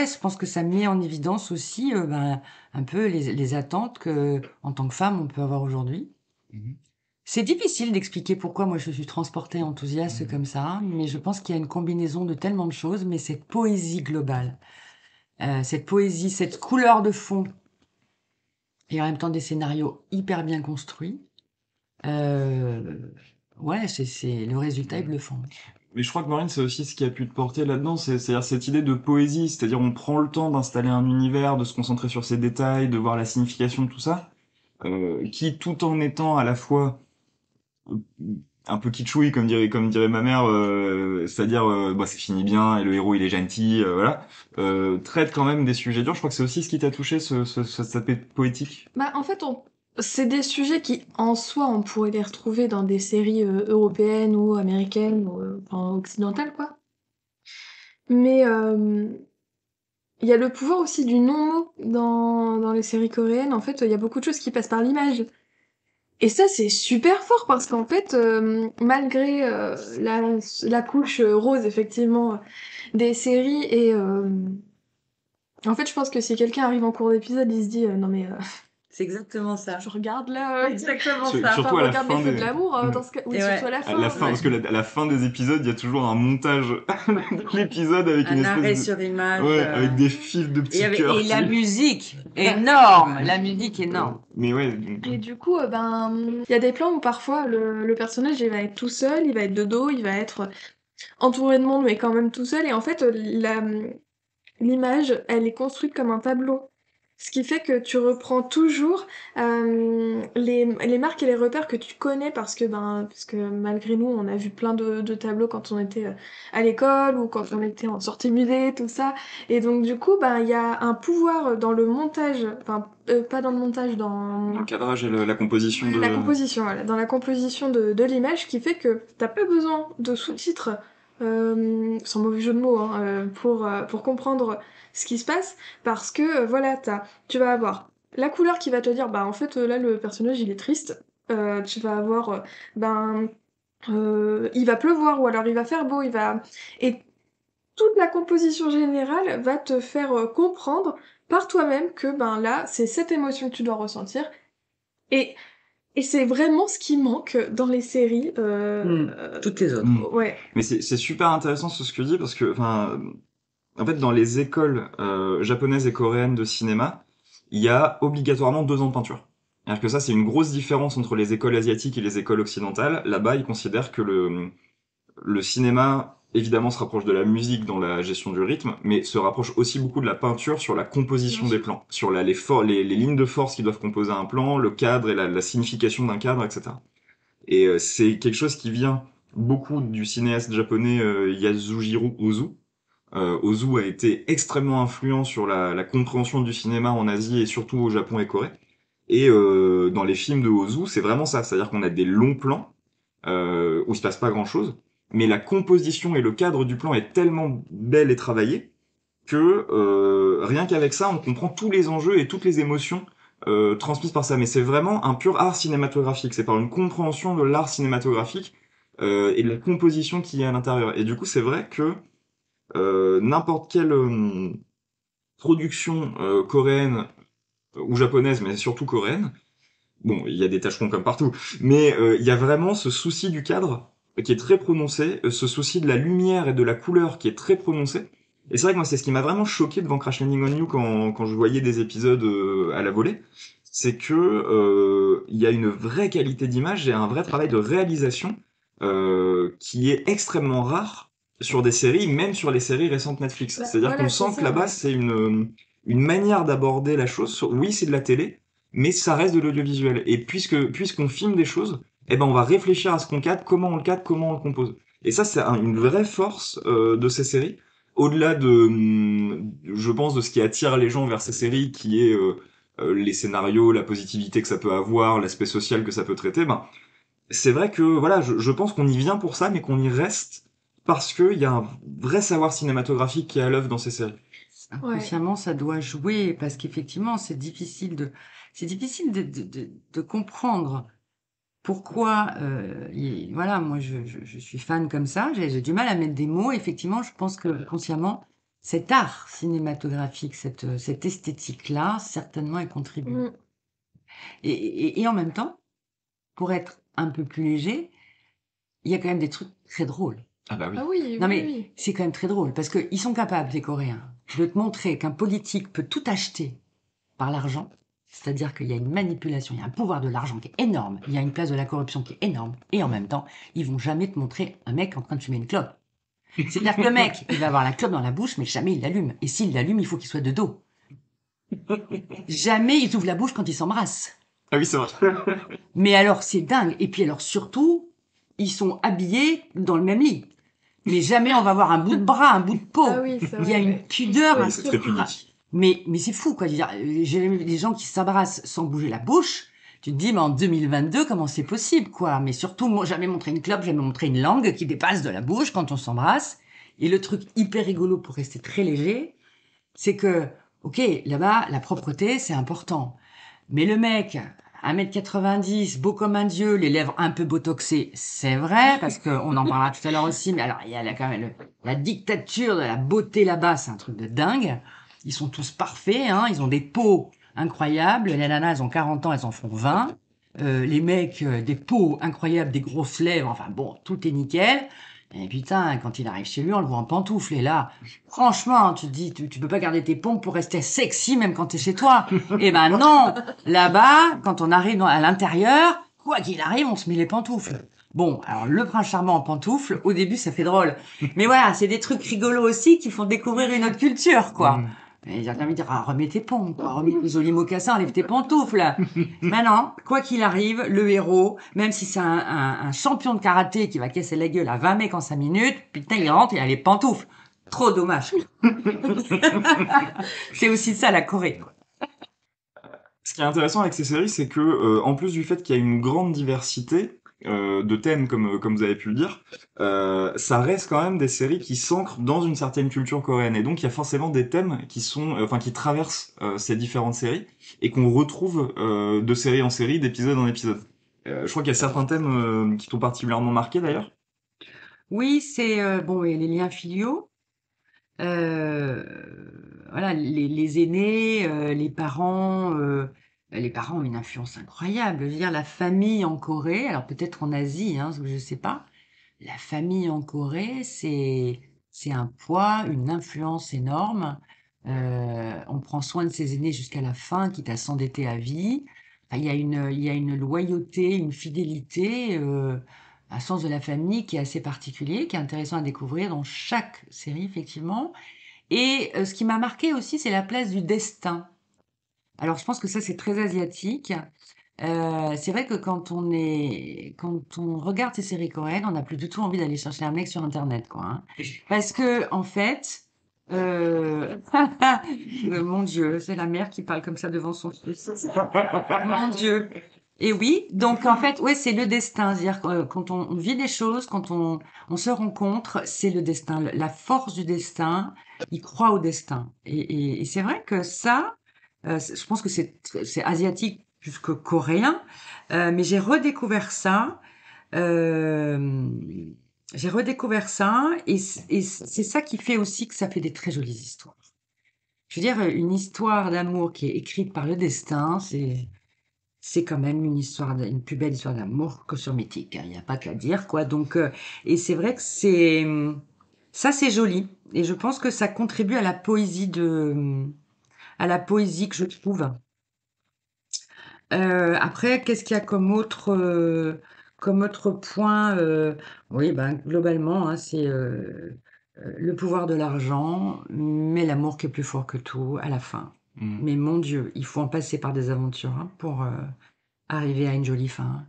je pense que ça met en évidence aussi un peu les attentes que, en tant que femme, on peut avoir aujourd'hui. C'est difficile d'expliquer pourquoi moi je suis transportée enthousiaste comme ça, mais je pense qu'il y a une combinaison de tellement de choses, mais cette poésie globale, cette poésie, cette couleur de fond, et en même temps des scénarios hyper bien construits, ouais, c'est le résultat est bluffant. Mais je crois que Maureen, c'est aussi ce qui a pu te porter là-dedans, c'est-à-dire cette idée de poésie, c'est-à-dire on prend le temps d'installer un univers, de se concentrer sur ses détails, de voir la signification de tout ça, qui tout en étant à la fois un peu kitschouille comme dirait ma mère, c'est-à-dire c'est fini bien et le héros il est gentil, voilà, traite quand même des sujets durs. Je crois que c'est aussi ce qui t'a touché, cet aspect poétique. En fait, c'est des sujets qui, en soi, on pourrait les retrouver dans des séries européennes ou américaines ou enfin, occidentales, quoi. Mais il y a le pouvoir aussi du non-mot dans les séries coréennes. En fait, il y a beaucoup de choses qui passent par l'image. Et ça, c'est super fort parce qu'en fait, malgré la couche rose, effectivement, des séries, et en fait, je pense que si quelqu'un arrive en cours d'épisode, il se dit non mais C'est exactement ça. je regarde là, Exactement Sur- ça. surtout à la regarde fin les feux des- de l'amour, dans ce cas, oui, Et ouais. surtout à la À fin. la fin, ouais. parce que à la fin des épisodes, il y a toujours un montage de l'épisode avec une Un arrêt espèce de... sur image. Ouais, avec des fils de petits cœurs. Et la musique, énorme. La musique énorme. Mais ouais, Et du coup, il y a des plans où parfois le personnage il va être tout seul, il va être de dos, il va être entouré de monde mais quand même tout seul. Et en fait, l'image, elle est construite comme un tableau. Ce qui fait que tu reprends toujours les marques et les repères que tu connais parce que malgré nous, on a vu plein de tableaux quand on était à l'école ou quand on était en sortie musée, tout ça. Et donc du coup, il y a un pouvoir dans le montage, pas dans le montage, dans le cadrage et la composition de... la composition, voilà, dans la composition de l'image qui fait que t'as pas besoin de sous-titres, sans mauvais jeu de mots, pour comprendre ce qui se passe, parce que voilà, tu vas avoir la couleur qui va te dire, en fait, là, le personnage, il est triste. Tu vas avoir, il va pleuvoir, ou alors il va faire beau, Et toute la composition générale va te faire comprendre par toi-même que, là, c'est cette émotion que tu dois ressentir. Et c'est vraiment ce qui manque dans les séries. Toutes les autres. Ouais. Mais c'est super intéressant ce que tu dis parce que, enfin, en fait, dans les écoles japonaises et coréennes de cinéma, il y a obligatoirement 2 ans de peinture. C'est-à-dire que ça, c'est une grosse différence entre les écoles asiatiques et les écoles occidentales. Là-bas, ils considèrent que le cinéma, évidemment, se rapproche de la musique dans la gestion du rythme, mais se rapproche aussi beaucoup de la peinture sur la composition des plans, sur les lignes de force qui doivent composer un plan, le cadre et la signification d'un cadre, etc. Et c'est quelque chose qui vient beaucoup du cinéaste japonais Yasujiro Ozu. Ozu a été extrêmement influent sur la compréhension du cinéma en Asie et surtout au Japon et Corée. Et dans les films de Ozu, c'est vraiment ça, c'est-à-dire qu'on a des longs plans où il se passe pas grand-chose, mais la composition et le cadre du plan est tellement belle et travaillée que rien qu'avec ça, on comprend tous les enjeux et toutes les émotions transmises par ça. Mais c'est vraiment un pur art cinématographique, c'est par une compréhension de l'art cinématographique et de la composition qui est à l'intérieur. Et du coup, c'est vrai que n'importe quelle production coréenne ou japonaise, mais surtout coréenne, bon, il y a des tâcherons comme partout, mais il y a vraiment ce souci du cadre qui est très prononcé, ce souci de la lumière et de la couleur qui est très prononcé. Et c'est vrai que moi, c'est ce qui m'a vraiment choqué devant Crash Landing on You quand je voyais des épisodes à la volée, c'est que il y a une vraie qualité d'image et un vrai travail de réalisation qui est extrêmement rare sur des séries, même sur les séries récentes Netflix. C'est-à-dire voilà, qu'on c'est sent ça, que là-bas, ouais. c'est une manière d'aborder la chose. Oui, c'est de la télé, mais ça reste de l'audiovisuel. Et puisqu'on filme des choses, eh ben on va réfléchir à ce qu'on cadre, comment on le cadre, comment on le compose. Et ça, c'est une vraie force de ces séries. Au-delà je pense, de ce qui attire les gens vers ces séries, qui est les scénarios, la positivité que ça peut avoir, l'aspect social que ça peut traiter, c'est vrai que voilà, je pense qu'on y vient pour ça, mais qu'on y reste parce qu'il y a un vrai savoir cinématographique qui est à l'œuvre dans ces séries. Inconsciemment, ça doit jouer parce qu'effectivement, c'est difficile c'est difficile de comprendre pourquoi, voilà, moi je suis fan comme ça, j'ai du mal à mettre des mots. Effectivement, je pense que consciemment, cet art cinématographique, cette esthétique-là, certainement, elle contribue. Mm. Et en même temps, pour être un peu plus léger, il y a quand même des trucs très drôles. Ah bah oui. Ah oui, Non oui, mais oui. c'est quand même très drôle parce qu'ils sont capables, les Coréens, de te montrer qu'un politique peut tout acheter par l'argent. C'est-à-dire qu'il y a une manipulation, il y a un pouvoir de l'argent qui est énorme, il y a une place de la corruption qui est énorme, et en même temps, ils vont jamais te montrer un mec en train de fumer une clope. C'est-à-dire que le mec, il va avoir la clope dans la bouche, mais jamais il l'allume. Et s'il l'allume, il faut qu'il soit de dos. Jamais il ouvre la bouche quand il s'embrasse. Ah oui, c'est vrai. Mais alors, c'est dingue. Et puis alors, surtout, ils sont habillés dans le même lit. Mais jamais on va voir un bout de bras, un bout de peau. Ah oui, c'est Il y a vrai, une ouais. pudeur. Oui, c'est très pudique. Mais c'est fou, quoi. Je veux dire, j'ai vu des gens qui s'embrassent sans bouger la bouche. Tu te dis, mais en 2022, comment c'est possible, quoi? Mais surtout, moi, jamais montré une clope, jamais montré une langue qui dépasse de la bouche quand on s'embrasse. Et le truc hyper rigolo pour rester très léger, c'est que, ok, là-bas, la propreté, c'est important. Mais le mec, 1m90, beau comme un dieu, les lèvres un peu botoxées, c'est vrai, parce qu'on en parlera tout à l'heure aussi, mais alors, il y a quand même la dictature de la beauté là-bas, c'est un truc de dingue. Ils sont tous parfaits, hein, ils ont des peaux incroyables. Les nanas, elles ont 40 ans, elles en font 20. Les mecs, des peaux incroyables, des grosses lèvres, enfin bon, tout est nickel. Et putain, quand il arrive chez lui, on le voit en pantoufles. Et là, franchement, tu te dis, tu peux pas garder tes pompes pour rester sexy même quand t'es chez toi. Eh ben non, là-bas, quand on arrive à l'intérieur, quoi qu'il arrive, on se met les pantoufles. Bon, alors le prince charmant en pantoufles, au début, ça fait drôle. Mais voilà, c'est des trucs rigolos aussi qui font découvrir une autre culture, quoi. Mm. Et j'ai envie de dire, remets tes pompes, quoi, remets tes jolis mocassins, enlève tes pantoufles. Maintenant, quoi qu'il arrive, le héros, même si c'est un champion de karaté qui va casser la gueule à 20 mecs en 5 minutes, putain, il rentre et il a les pantoufles. Trop dommage. C'est aussi ça, la Corée. Ce qui est intéressant avec ces séries, c'est que, en plus du fait qu'il y a une grande diversité de thèmes, comme vous avez pu le dire, ça reste quand même des séries qui s'ancrent dans une certaine culture coréenne. Et donc, il y a forcément des thèmes qui sont, enfin, qui traversent ces différentes séries et qu'on retrouve de série en série, d'épisode en épisode. Je crois qu'il y a certains thèmes qui t'ont particulièrement marqué d'ailleurs. Oui, c'est bon, et les liens filiaux. Euh, voilà, les aînés, les parents ont une influence incroyable. Je veux dire, la famille en Corée, alors peut-être en Asie, hein, je sais pas. La famille en Corée, c'est un poids, une influence énorme. On prend soin de ses aînés jusqu'à la fin, quitte à s'endetter à vie. Enfin, il y a une loyauté, une fidélité, un sens de la famille qui est assez particulier, qui est intéressant à découvrir dans chaque série, effectivement. Et ce qui m'a marqué aussi, c'est la place du destin. Alors, je pense que ça, c'est très asiatique. C'est vrai que quand on regarde ces séries coréennes, on n'a plus du tout envie d'aller chercher un mec sur Internet, quoi, hein. Parce que, en fait, mon Dieu, c'est la mère qui parle comme ça devant son fils. Mon Dieu. Et oui, donc en fait, ouais, c'est le destin. C'est-à-dire que quand on vit des choses, quand on se rencontre, c'est le destin, la force du destin. Il croit au destin. Et c'est vrai que ça, je pense que c'est asiatique jusque coréen, mais euh, j'ai redécouvert ça, et c'est ça qui fait aussi que ça fait des très jolies histoires. Je veux dire, une histoire d'amour qui est écrite par le destin, c'est quand même une plus belle histoire d'amour que sur Mythique, hein. Il n'y a pas qu'à dire, quoi. Donc, et c'est vrai que ça, c'est joli. Et je pense que ça contribue à la poésie à la poésie que je trouve. Après, qu'est-ce qu'il y a comme autre point? Oui, ben, globalement, hein, c'est le pouvoir de l'argent, mais l'amour qui est plus fort que tout à la fin. Mm. Mais mon Dieu, il faut en passer par des aventures, hein, pour arriver à une jolie fin, hein.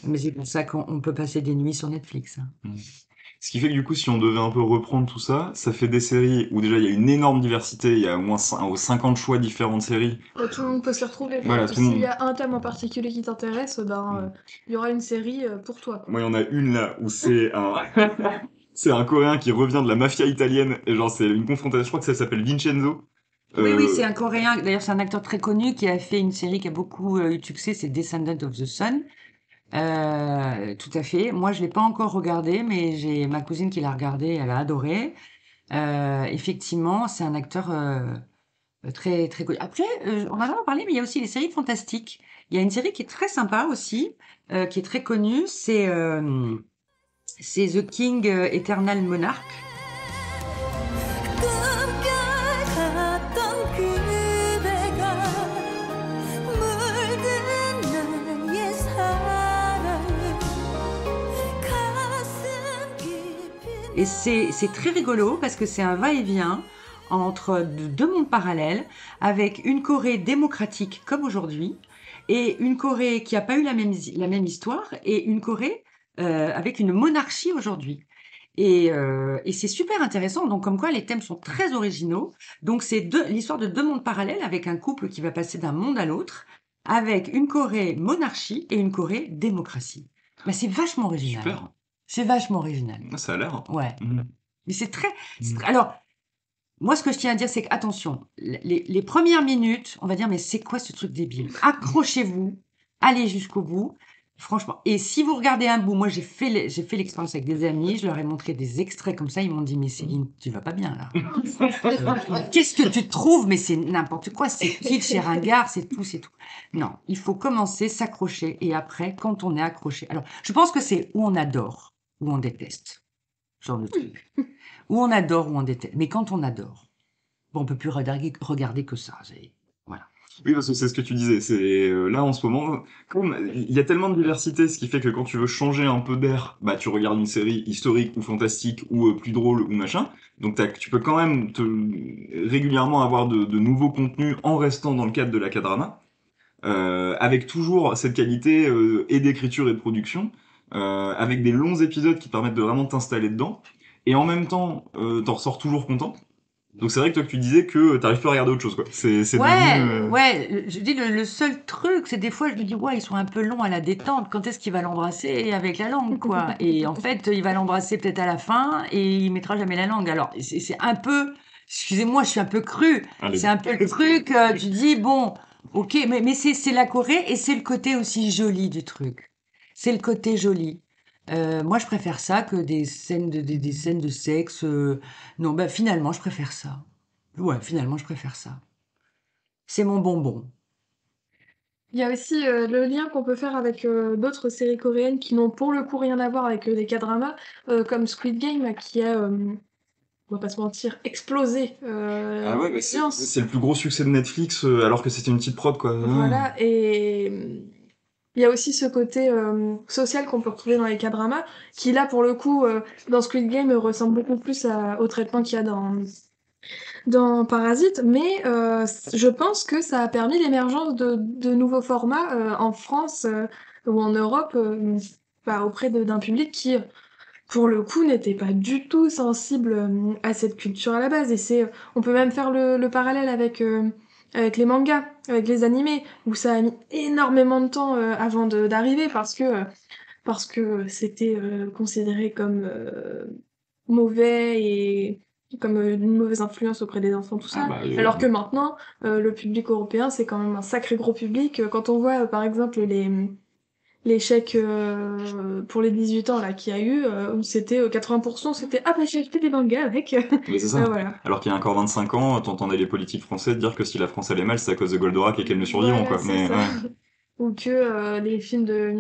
Mais c'est pour ça qu'on peut passer des nuits sur Netflix, hein. Mm. Ce qui fait que du coup, si on devait un peu reprendre tout ça, ça fait des séries où déjà il y a une énorme diversité, il y a au moins 50 choix différents de séries. Tout le monde peut s'y retrouver. Voilà, tout le monde. S'il y a un thème en particulier qui t'intéresse, il y aura une série pour toi, quoi. Moi, il y en a une là où c'est c'est un Coréen qui revient de la mafia italienne, et genre c'est une confrontation, je crois que ça s'appelle Vincenzo. Oui, c'est un Coréen. D'ailleurs, c'est un acteur très connu qui a fait une série qui a beaucoup eu de succès, c'est Descendant of the Sun. Tout à fait. Moi, je l'ai pas encore regardé, mais j'ai ma cousine qui l'a regardé, elle a adoré. Effectivement, c'est un acteur très très connu. Après, on en a pas parlé, mais il y a aussi les séries fantastiques. Il y a une série qui est très sympa aussi, qui est très connue, c'est The King Eternal Monarch. 꿈꿔갔던 그대가 물든 나의 사랑을 가슴 깊이 Et c'est très rigolo parce que c'est un va-et-vient entre deux mondes parallèles avec une Corée démocratique comme aujourd'hui et une Corée qui a pas eu la même histoire et une Corée avec une monarchie aujourd'hui. Et c'est super intéressant. Donc, comme quoi, les thèmes sont très originaux. Donc, c'est l'histoire de deux mondes parallèles avec un couple qui va passer d'un monde à l'autre, avec une Corée monarchie et une Corée démocratie. Bah, c'est vachement original. Super. C'est vachement original. Ça a l'air. Ouais. Mhm. Mais c'est très. Mhm. Alors, moi, ce que je tiens à dire, c'est que, attention, les premières minutes, on va dire, mais c'est quoi ce truc débile? Accrochez-vous, allez jusqu'au bout. Franchement. Et si vous regardez un bout, moi, j'ai fait l'expérience avec des amis, je leur ai montré des extraits comme ça, ils m'ont dit, mais Céline, tu vas pas bien, là. Qu'est-ce que tu trouves? Mais c'est n'importe quoi, c'est kitsch, c'est ringard, c'est tout, c'est tout. Non, il faut commencer, s'accrocher, et après, quand on est accroché. Alors, je pense que c'est où on adore, où on déteste. Ce genre de truc. Où on adore, où on déteste. Mais quand on adore, bon, on peut plus regarder que ça. Voilà. Oui, parce que c'est ce que tu disais. C'est là en ce moment, comme il y a tellement de diversité, ce qui fait que quand tu veux changer un peu d'air, bah tu regardes une série historique ou fantastique ou plus drôle ou machin. Donc tu peux quand même régulièrement avoir de nouveaux contenus en restant dans le cadre de la K-drama, avec toujours cette qualité et d'écriture et de production, avec des longs épisodes qui permettent de vraiment t'installer dedans. Et en même temps, t'en ressors toujours content. Donc c'est vrai que toi que tu disais que t'arrives plus à regarder autre chose, quoi. C'est Ouais, devenu, ouais. Je dis le seul truc, c'est des fois je me dis ouais, ils sont un peu longs à la détente. Quand est-ce qu'il va l'embrasser avec la langue, quoi? Et en fait, il va l'embrasser peut-être à la fin et il mettra jamais la langue. Alors c'est un peu, excusez-moi, je suis un peu crue. allez. C'est un peu le truc. Tu dis bon, ok, mais c'est la Corée et c'est le côté aussi joli du truc. C'est le côté joli. Moi, je préfère ça que des scènes des scènes de sexe. Non, bah finalement, je préfère ça. Ouais, finalement, je préfère ça. C'est mon bonbon. Il y a aussi le lien qu'on peut faire avec d'autres séries coréennes qui n'ont pour le coup rien à voir avec les K-dramas, comme Squid Game, qui a, on va pas se mentir, explosé Ah ouais, mais l'audience. c'est le plus gros succès de Netflix alors que c'était une petite prod, quoi. Voilà, et il y a aussi ce côté social qu'on peut retrouver dans les K-dramas, qui là, pour le coup, dans Squid Game, ressemble beaucoup plus au traitement qu'il y a dans Parasite, mais je pense que ça a permis l'émergence de nouveaux formats en France ou en Europe bah, auprès d'un public qui, pour le coup, n'était pas du tout sensible à cette culture à la base. Et on peut même faire le parallèle avec les mangas, avec les animés, où ça a mis énormément de temps avant d'arriver parce que c'était considéré comme mauvais et comme une mauvaise influence auprès des enfants, tout ça. Ah bah, Alors que maintenant, le public européen, c'est quand même un sacré gros public. Quand on voit, par exemple, les chèques pour les 18 ans là qu'il y a eu, où c'était 80%, c'était ah bah j'ai acheté des mangas avec. Mais c'est ça. Voilà. Alors qu'il y a encore 25 ans, t'entendais les politiques français dire que si la France allait mal, c'est à cause de Goldorak et qu'elle ne survivant, Voilà, quoi. c'est Mais ça. ouais. Ou que les films de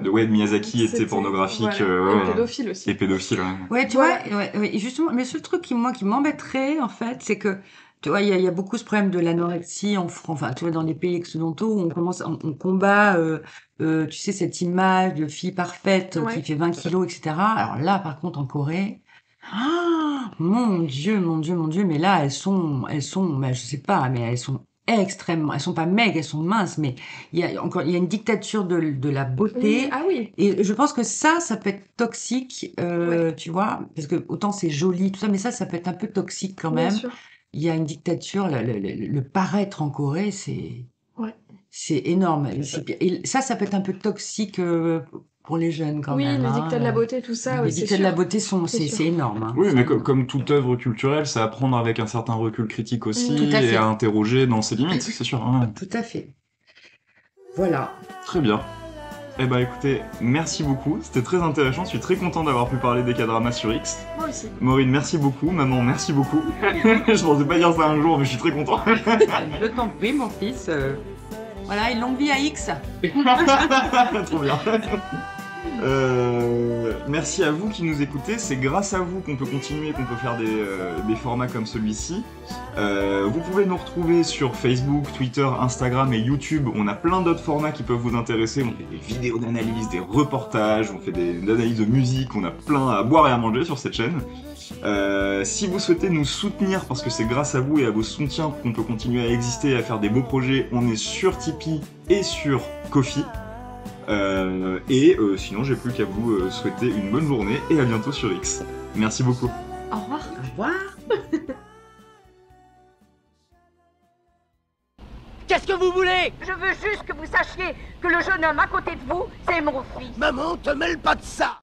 De Miyazaki étaient c'était- pornographiques, voilà, ouais. et pédophiles aussi. Et pédophiles, ouais. Ouais, tu Voilà. vois, ouais, et justement, mais le seul truc moi, qui m'embêterait, en fait, c'est que, tu vois, il y a beaucoup ce problème de l'anorexie en France, enfin, tu vois, dans les pays occidentaux, où on combat, tu sais, cette image de fille parfaite Ouais. qui fait 20 kilos, etc. Alors là, par contre, en Corée, ah, mon Dieu, mon Dieu, mon Dieu, mais là, elles sont, bah, je sais pas, mais elles sont extrêmement, elles sont pas maigres, elles sont minces, mais il y a une dictature de la beauté. Oui, ah oui. Et je pense que ça peut être toxique, tu vois, parce que autant c'est joli, tout ça, mais ça peut être un peu toxique quand Bien même. sûr. Il y a une dictature, le paraître en Corée, Ouais. c'est énorme. Et ça peut être un peu toxique Pour les jeunes, quand Oui, même. les hein. dictats de la beauté, tout ça, Les oui, c'est dictats de la sûr. beauté, c'est sûr. énorme. hein. Oui, mais comme toute œuvre culturelle, c'est à prendre avec un certain recul critique aussi, Tout à fait. et à interroger dans ses limites, c'est sûr. hein. Tout à fait. Voilà. Très bien. Eh ben écoutez, merci beaucoup, c'était très intéressant, je suis très content d'avoir pu parler des K-dramas sur X. Moi aussi. Maureen, merci beaucoup, maman, merci beaucoup. Je pensais pas dire ça un jour, mais je suis très content. Je t'en prie, mon fils. Voilà, et longue vie à X. Trop bien. Merci à vous qui nous écoutez, c'est grâce à vous qu'on peut continuer, qu'on peut faire des formats comme celui-ci. Vous pouvez nous retrouver sur Facebook, Twitter, Instagram et YouTube. On a plein d'autres formats qui peuvent vous intéresser. On fait des vidéos d'analyse, des reportages, on fait des analyses de musique, on a plein à boire et à manger sur cette chaîne. Si vous souhaitez nous soutenir, parce que c'est grâce à vous et à vos soutiens qu'on peut continuer à exister et à faire des beaux projets, on est sur Tipeee et sur Ko-fi. Sinon, j'ai plus qu'à vous souhaiter une bonne journée et à bientôt sur X. Merci beaucoup. Au revoir. Au revoir. Qu'est-ce que vous voulez? Je veux juste que vous sachiez que le jeune homme à côté de vous, c'est mon fils. Maman, te mêle pas de ça!